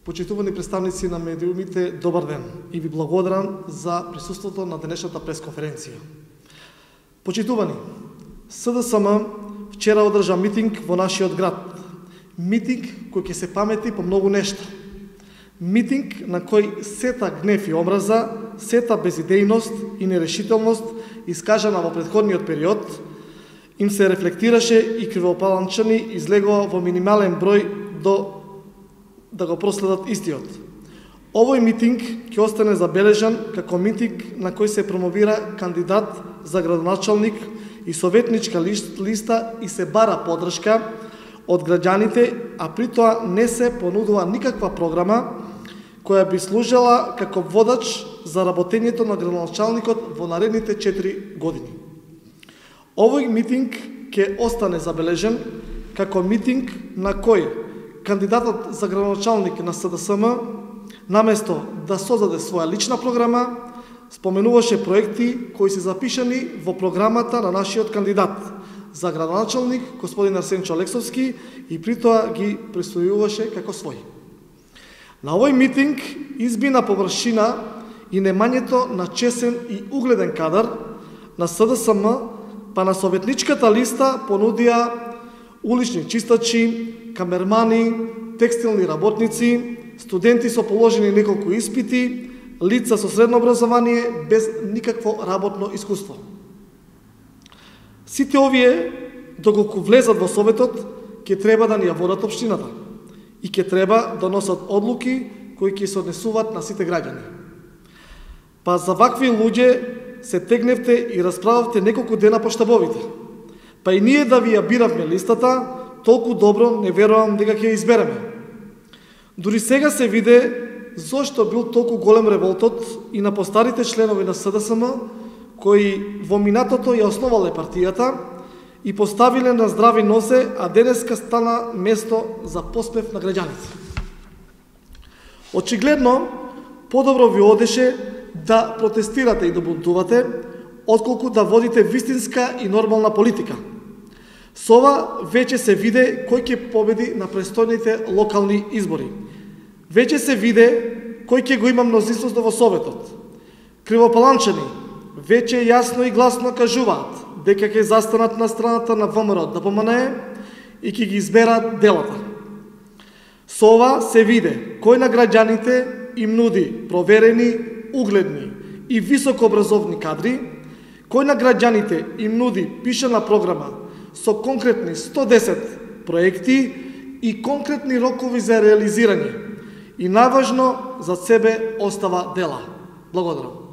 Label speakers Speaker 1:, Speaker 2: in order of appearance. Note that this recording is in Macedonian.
Speaker 1: Почитувани представници на медиумите, добар ден и ви благодарам за присуството на денешната пресконференција. Почитувани, СДСМ вчера одржа митинг во нашиот град. Митинг кој ќе се памети по многу нешта. Митинг на кој сета гнев и омраза, сета безидејност и нерешителност искажана во претходниот период, им се рефлектираше и кривопаланчани излегува во минимален број да го проследат истиот. Овој митинг ќе остане забележан како митинг на кој се промовира кандидат за градоначалник и советничка листа и се бара поддршка од граѓаните, а при тоа не се понудува никаква програма која би служела како водач за работењето на градоначалникот во наредните 4 години. Овој митинг ќе остане забележен како митинг на кој кандидатот за градоначалник на СДСМ, наместо да создаде своја лична програма, споменуваше проекти кои се запишани во програмата на нашиот кандидат за градоначалник, господин Арсенчо Алексовски, и при тоа ги присвојуваше како свој. На овој митинг изби на површина и немањето на чесен и угледен кадар на СДСМ, па на советничката листа понудија улични чистачи, камермани, текстилни работници, студенти со положени неколку испити, лица со средно образование без никакво работно искуство. Сите овие, доколку влезат во Советот, ќе треба да ни ја водат општината и ќе треба да носат одлуки кои ќе се однесуваат на сите граѓани. Па за вакви луѓе се тегневте и расправавте неколку дена по штабовите. Па и ние да ви ја биравме листата, толку добро не верувам дека ќе избереме. Дури сега се виде зошто бил толку голем револтот и на постарите членови на СДСМ, кои во минатото ја основале партијата и поставиле на здрави нозе, а денеска стана место за посмев на граѓаните. Очигледно, подобро ви одеше да протестирате и да бунтувате, отколку да водите вистинска и нормална политика. Со ова веќе се виде кој ќе победи на престојните локални избори. Веќе се виде кој ќе го има мнозинството во Советот. Кривопаланчани веќе јасно и гласно кажуваат дека ќе застанат на страната на ВМРО ДПМН и ќе ги изберат делата. Со ова се виде кој на граѓаните им нуди проверени, угледни и високообразовни кадри, кој на граѓаните им нуди пишана програма со конкретни 110 проекти и конкретни рокови за реализирање. И наважно за себе остава дела. Благодарам.